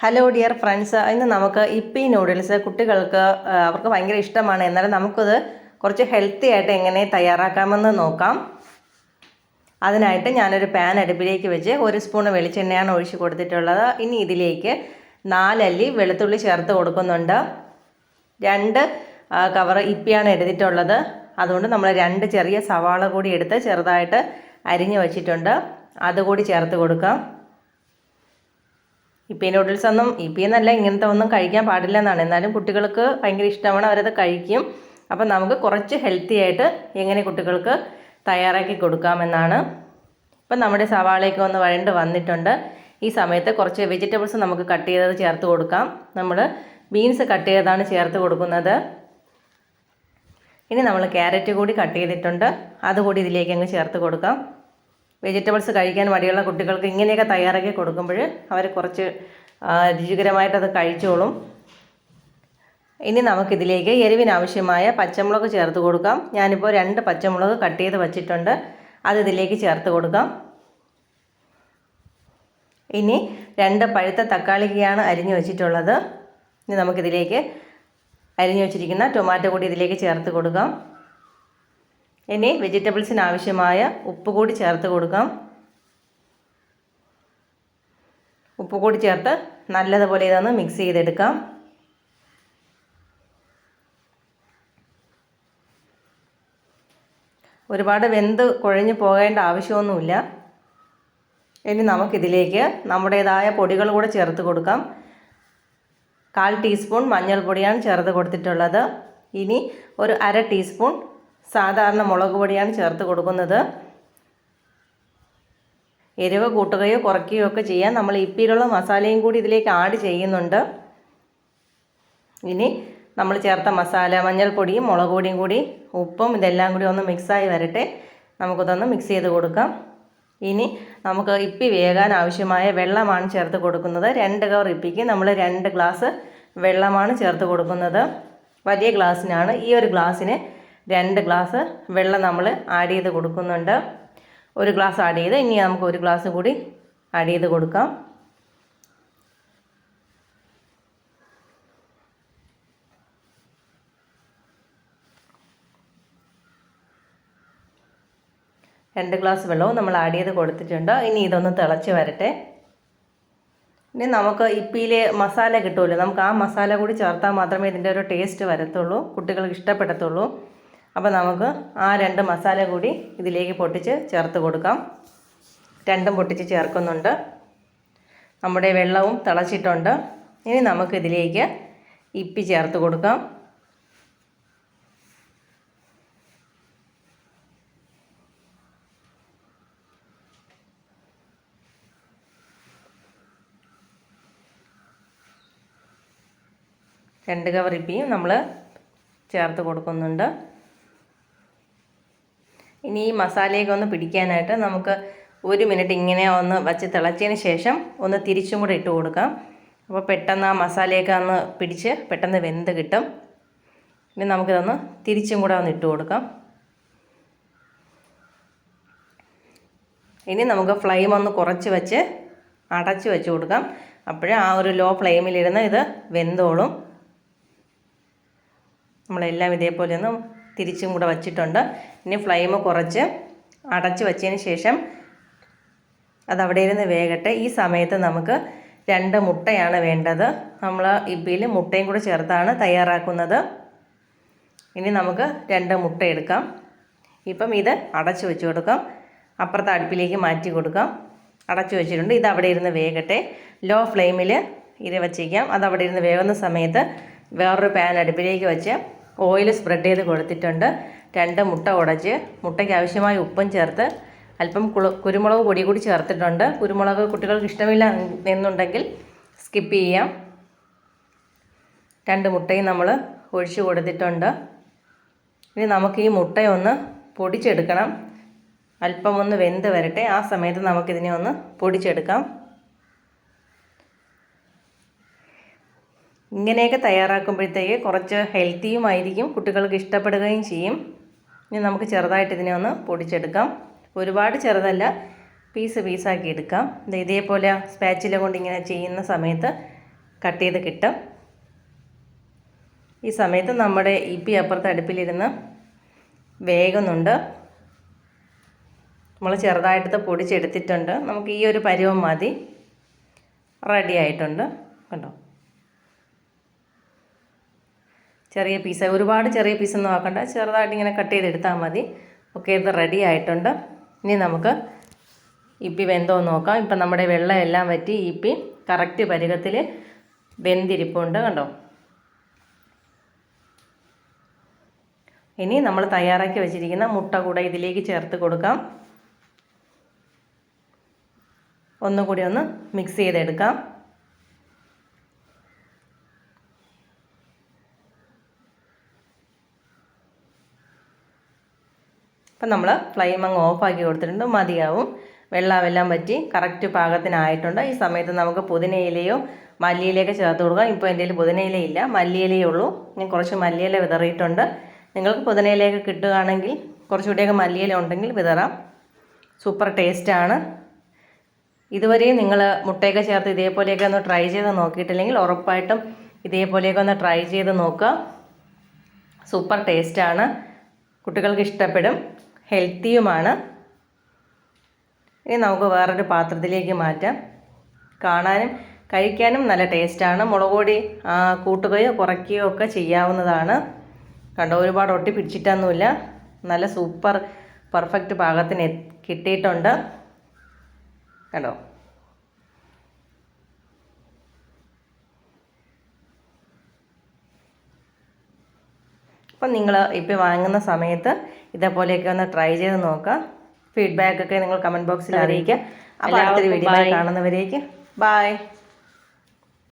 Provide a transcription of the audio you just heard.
Hello dear friends, ഇന്ന് നമുക്ക് ഇപ്പി നൂഡിൽസ് കുട്ടികൾക്ക് അവർക്ക് ഭയങ്കര ഇഷ്ടമാണ്. എന്നാലും നമുക്കത് കുറച്ച് ഹെൽത്തി ആയിട്ട് എങ്ങനെ തയ്യാറാക്കാമെന്ന് നോക്കാം. അതിനായിട്ട് ഞാനൊരു പാൻ അടുപ്പിലേക്ക് വെച്ച് 1 സ്പൂൺ വെളിച്ചെണ്ണയാണ് ഒഴിച്ച് കൊടുത്തിട്ടുള്ളത്. ഇനി ഇതിലേക്ക് 4 അല്ലി വെളുത്തുള്ളി ചേർത്ത് കൊടുക്കുന്നുണ്ട്. 2 കവർ ഇപ്പിയാണ് എടുത്തിട്ടുള്ളത്. അതുകൊണ്ട് നമ്മൾ 2 ചെറിയ സവാള കൂടി എടുത്ത് ചെറുതായിട്ട് അരിഞ്ഞ് വെച്ചിട്ടുണ്ട്. അതുകൂടി ചേർത്ത് കൊടുക്കാം. ഇപ്പി നൂഡിൽസ് ഒന്നും ഇപ്പി എന്നല്ല, ഇങ്ങനത്തെ ഒന്നും കഴിക്കാൻ പാടില്ല എന്നാണ്. എന്നാലും കുട്ടികൾക്ക് ഭയങ്കര ഇഷ്ടമാണ്, അവരത് കഴിക്കും. അപ്പം നമുക്ക് കുറച്ച് ഹെൽത്തി ആയിട്ട് എങ്ങനെ കുട്ടികൾക്ക് തയ്യാറാക്കി കൊടുക്കാമെന്നാണ്. ഇപ്പം നമ്മുടെ സവാളയൊക്കെ ഒന്ന് വഴണ്ട് വന്നിട്ടുണ്ട്. ഈ സമയത്ത് കുറച്ച് വെജിറ്റബിൾസ് നമുക്ക് കട്ട് ചെയ്തത് ചേർത്ത് കൊടുക്കാം. നമ്മൾ ബീൻസ് കട്ട് ചെയ്തതാണ് ചേർത്ത് കൊടുക്കുന്നത്. ഇനി നമ്മൾ ക്യാരറ്റ് കൂടി കട്ട് ചെയ്തിട്ടുണ്ട്, അതുകൂടി ഇതിലേക്ക് അങ്ങ് ചേർത്ത് കൊടുക്കാം. വെജിറ്റബിൾസ് കഴിക്കാൻ മടിയുള്ള കുട്ടികൾക്ക് ഇങ്ങനെയൊക്കെ തയ്യാറാക്കി കൊടുക്കുമ്പോൾ അവർ കുറച്ച് രുചികരമായിട്ടത് കഴിച്ചോളും. ഇനി നമുക്കിതിലേക്ക് എരിവിനാവശ്യമായ പച്ചമുളക് ചേർത്ത് കൊടുക്കാം. ഞാനിപ്പോൾ 2 പച്ചമുളക് കട്ട് ചെയ്ത് വച്ചിട്ടുണ്ട്, അത് ഇതിലേക്ക് ചേർത്ത് കൊടുക്കാം. ഇനി 2 പഴുത്ത തക്കാളിക്കാണ് അരിഞ്ഞു വെച്ചിട്ടുള്ളത്. ഇനി നമുക്കിതിലേക്ക് അരിഞ്ഞു വെച്ചിരിക്കുന്ന ടൊമാറ്റോ കൂടി ഇതിലേക്ക് ചേർത്ത് കൊടുക്കാം. ഇനി വെജിറ്റബിൾസിന് ആവശ്യമായ ഉപ്പ് കൂടി ചേർത്ത് കൊടുക്കാം. ഉപ്പ് കൂടി ചേർത്ത് നല്ലതുപോലെ ഇതൊന്ന് മിക്സ് ചെയ്തെടുക്കാം. ഒരുപാട് വെന്ത് കുഴഞ്ഞു പോകേണ്ട ആവശ്യമൊന്നുമില്ല. ഇനി നമുക്കിതിലേക്ക് നമ്മുടേതായ പൊടികൾ കൂടെ ചേർത്ത് കൊടുക്കാം. 1/4 ടീസ്പൂൺ മഞ്ഞൾപ്പൊടിയാണ് ചേർത്ത് കൊടുത്തിട്ടുള്ളത്. ഇനി ഒരു 1/2 ടീസ്പൂൺ സാധാരണ മുളക് പൊടിയാണ് ചേർത്ത് കൊടുക്കുന്നത്. എരിവ് കൂട്ടുകയോ കുറയ്ക്കുകയോ ഒക്കെ ചെയ്യാൻ. നമ്മൾ ഇപ്പിയിലുള്ള മസാലയും കൂടി ഇതിലേക്ക് ആഡ് ചെയ്യുന്നുണ്ട്. ഇനി നമ്മൾ ചേർത്ത മസാല, മഞ്ഞൾപ്പൊടിയും മുളക് പൊടിയും കൂടി ഉപ്പും ഇതെല്ലാം കൂടി ഒന്ന് മിക്സായി വരട്ടെ. നമുക്കിതൊന്ന് മിക്സ് ചെയ്ത് കൊടുക്കാം. ഇനി നമുക്ക് ഇപ്പി വേകാൻ ആവശ്യമായ വെള്ളമാണ് ചേർത്ത് കൊടുക്കുന്നത്. 2 കവർ ഇപ്പിക്ക് നമ്മൾ 2 ഗ്ലാസ് വെള്ളമാണ് ചേർത്ത് കൊടുക്കുന്നത്. വലിയ ഗ്ലാസ്സിനാണ്. ഈ ഒരു ഗ്ലാസ്സിന് 2 ഗ്ലാസ് വെള്ളം നമ്മൾ ആഡ് ചെയ്ത് കൊടുക്കുന്നുണ്ട്. 1 ഗ്ലാസ് ആഡ് ചെയ്ത് ഇനി നമുക്ക് 1 ഗ്ലാസ് കൂടി ആഡ് ചെയ്ത് കൊടുക്കാം. രണ്ട് ഗ്ലാസ് വെള്ളവും നമ്മൾ ആഡ് ചെയ്ത് കൊടുത്തിട്ടുണ്ട്. ഇനി ഇതൊന്ന് തിളച്ച് വരട്ടെ. ഇനി നമുക്ക് ഇപ്പിയിൽ മസാല കിട്ടുമല്ലോ, നമുക്ക് ആ മസാല കൂടി ചേർത്താൽ മാത്രമേ ഇതിൻ്റെ ഒരു ടേസ്റ്റ് വരത്തുള്ളൂ, കുട്ടികൾക്ക് ഇഷ്ടപ്പെടത്തുള്ളൂ. അപ്പോൾ നമുക്ക് ആ 2 മസാല കൂടി ഇതിലേക്ക് പൊട്ടിച്ച് ചേർത്ത് കൊടുക്കാം. 2ഉം പൊട്ടിച്ച് ചേർക്കുന്നുണ്ട്. നമ്മുടെ വെള്ളവും തിളച്ചിട്ടുണ്ട്. ഇനി നമുക്കിതിലേക്ക് ഇപ്പി ചേർത്ത് കൊടുക്കാം. രണ്ട് കവർ ഇപ്പിയും നമ്മൾ ചേർത്ത് കൊടുക്കുന്നുണ്ട്. ഇനി ഈ മസാലയൊക്കെ ഒന്ന് പിടിക്കാനായിട്ട് നമുക്ക് 1 മിനിറ്റ് ഇങ്ങനെ ഒന്ന് വച്ച് തിളച്ചതിന് ശേഷം ഒന്ന് തിരിച്ചും കൂടെ ഇട്ട് കൊടുക്കാം. അപ്പോൾ പെട്ടെന്ന് ആ മസാലയൊക്കെ ഒന്ന് പിടിച്ച് പെട്ടെന്ന് വെന്ത് കിട്ടും. ഇനി നമുക്കിതൊന്ന് തിരിച്ചും കൂടെ ഒന്ന് ഇട്ട് കൊടുക്കാം. ഇനി നമുക്ക് ഫ്ലെയിം ഒന്ന് കുറച്ച് വെച്ച് അടച്ച് വെച്ച് കൊടുക്കാം. അപ്പോഴേ ആ ഒരു ലോ ഫ്ലെയിമിലിരുന്ന് ഇത് വെന്തോളും. നമ്മളെല്ലാം ഇതേപോലെ ഒന്ന് തിരിച്ചും കൂടെ വച്ചിട്ടുണ്ട്. ഇനി ഫ്ലെയിം കുറച്ച് അടച്ച് വെച്ചതിന് ശേഷം അതവിടെ ഇരുന്ന് വേകട്ടെ. ഈ സമയത്ത് നമുക്ക് 2 മുട്ടയാണ് വേണ്ടത്. നമ്മൾ ഇപ്പിയിൽ മുട്ടയും കൂടെ ചേർത്താണ് തയ്യാറാക്കുന്നത്. ഇനി നമുക്ക് 2 മുട്ട എടുക്കാം. ഇപ്പം ഇത് അടച്ച് വെച്ച് കൊടുക്കാം. അപ്പുറത്തെ അടുപ്പിലേക്ക് മാറ്റി കൊടുക്കാം. അടച്ച് വെച്ചിട്ടുണ്ട്. ഇത് അവിടെ ഇരുന്ന് വേകട്ടെ. ലോ ഫ്ലെയിമിൽ ഇത് വച്ചിരിക്കാം. അതവിടെ ഇരുന്ന് വേകുന്ന സമയത്ത് വേറൊരു പാൻ അടുപ്പിലേക്ക് വെച്ച് ഓയിൽ സ്പ്രെഡ് ചെയ്ത് കൊടുത്തിട്ടുണ്ട്. 2 മുട്ട ഉടച്ച് മുട്ടയ്ക്ക് ആവശ്യമായ ഉപ്പും ചേർത്ത് അല്പം കുരുമുളക് പൊടി കൂടി ചേർത്തിട്ടുണ്ട്. കുരുമുളക് കുട്ടികൾക്ക് ഇഷ്ടമില്ല എന്നുണ്ടെങ്കിൽ സ്കിപ്പ് ചെയ്യാം. 2 മുട്ടയും നമ്മൾ ഒഴിച്ച് കൊടുത്തിട്ടുണ്ട്. ഇനി നമുക്ക് ഈ മുട്ടയൊന്ന് പൊടിച്ചെടുക്കണം. അല്പം ഒന്ന് വെന്ത് വരട്ടെ. ആ സമയത്ത് നമുക്കിതിനെ ഒന്ന് പൊടിച്ചെടുക്കാം. ഇങ്ങനെയൊക്കെ തയ്യാറാക്കുമ്പോഴത്തേക്ക് കുറച്ച് ഹെൽത്തിയുമായിരിക്കും, കുട്ടികൾക്ക് ഇഷ്ടപ്പെടുകയും ചെയ്യും. ഇനി നമുക്ക് ചെറുതായിട്ട് ഇതിനെ ഒന്ന് പൊടിച്ചെടുക്കാം. ഒരുപാട് ചെറുതല്ല, പീസാക്കി എടുക്കാം. ഇതേപോലെ സ്പാച്ചില കൊണ്ട് ഇങ്ങനെ ചെയ്യുന്ന സമയത്ത് കട്ട് ചെയ്ത് കിട്ടും. ഈ സമയത്ത് നമ്മുടെ ഇപ്പി അപ്പുറത്തെ അടുപ്പിലിരുന്ന് വേകുന്നുണ്ട്. നമ്മൾ ചെറുതായിട്ട് പൊടിച്ചെടുത്തിട്ടുണ്ട്. നമുക്ക് ഈ ഒരു പരുവം മതി. റെഡി ആയിട്ടുണ്ട്. കണ്ടോ, ചെറിയ പീസ്, ഒരുപാട് ചെറിയ പീസൊന്നും ആക്കണ്ട, ചെറുതായിട്ട് ഇങ്ങനെ കട്ട് ചെയ്തെടുത്താൽ മതി. ഓക്കെ, ഇത് റെഡി ആയിട്ടുണ്ട്. ഇനി നമുക്ക് ഇപ്പി വെന്തോ നോക്കാം. ഇപ്പം നമ്മുടെ വെള്ളം എല്ലാം വറ്റി ഇപ്പി കറക്റ്റ് പരുവത്തിൽ വെന്തിരിപ്പുണ്ട്. കണ്ടോ, ഇനി നമ്മൾ തയ്യാറാക്കി വെച്ചിരിക്കുന്ന മുട്ട കൂടെ ഇതിലേക്ക് ചേർത്ത് കൊടുക്കാം. ഒന്നുകൂടി ഒന്ന് മിക്സ് ചെയ്തെടുക്കാം. അപ്പം നമ്മൾ ഫ്ലെയിം അങ്ങ് ഓഫാക്കി കൊടുത്തിട്ടുണ്ട്. മതിയാവും. വെള്ളമെല്ലാം വറ്റി കറക്റ്റ് പാകത്തിനായിട്ടുണ്ട്. ഈ സമയത്ത് നമുക്ക് പുതിനയിലയോ മല്ലിയിലയൊക്കെ ചേർത്ത് കൊടുക്കാം. ഇപ്പോൾ എൻ്റെ കയ്യിൽ പുതിനയിലയില്ല, മല്ലിയിലയേ ഉള്ളൂ. ഞാൻ കുറച്ച് മല്ലിയില വിതറിയിട്ടുണ്ട്. നിങ്ങൾക്ക് പുതിനയിലയൊക്കെ കിട്ടുകയാണെങ്കിൽ കുറച്ചുകൂടിയൊക്കെ മല്ലിയില ഉണ്ടെങ്കിൽ വിതറാം. സൂപ്പർ ടേസ്റ്റാണ്. ഇതുവരെയും നിങ്ങൾ മുട്ടയൊക്കെ ചേർത്ത് ഇതേപോലെയൊക്കെ ഒന്ന് ട്രൈ ചെയ്ത് നോക്കിയിട്ടില്ലെങ്കിൽ ഉറപ്പായിട്ടും ഇതേപോലെയൊക്കെ ഒന്ന് ട്രൈ ചെയ്ത് നോക്കുക. സൂപ്പർ ടേസ്റ്റാണ്. കുട്ടികൾക്ക് ഇഷ്ടപ്പെടും, ഹെൽത്തിയുമാണ്. ഇനി നമുക്ക് വേറൊരു പാത്രത്തിലേക്ക് മാറ്റാം. കാണാനും കഴിക്കാനും നല്ല ടേസ്റ്റാണ്. മുളക് പൊടി കൂട്ടുകയോ കുറയ്ക്കുകയോ ഒക്കെ ചെയ്യാവുന്നതാണ്. കണ്ടോ, ഒരുപാട് ഒട്ടി പിടിച്ചിട്ടൊന്നുമില്ല. നല്ല സൂപ്പർ പെർഫെക്റ്റ് പാകത്തിന് കിട്ടിയിട്ടുണ്ട്. കണ്ടോ, അപ്പം നിങ്ങൾ ഇപ്പോൾ വാങ്ങുന്ന സമയത്ത് ഇതേപോലെയൊക്കെ ഒന്ന് ട്രൈ ചെയ്ത് നോക്കുക. ഫീഡ്ബാക്കൊക്കെ നിങ്ങൾ കമൻറ്റ് ബോക്സിൽ അറിയിക്കുക. അപ്പോൾ അടുത്തൊരു വീഡിയോ കാണുന്നവരേക്ക് ബൈ.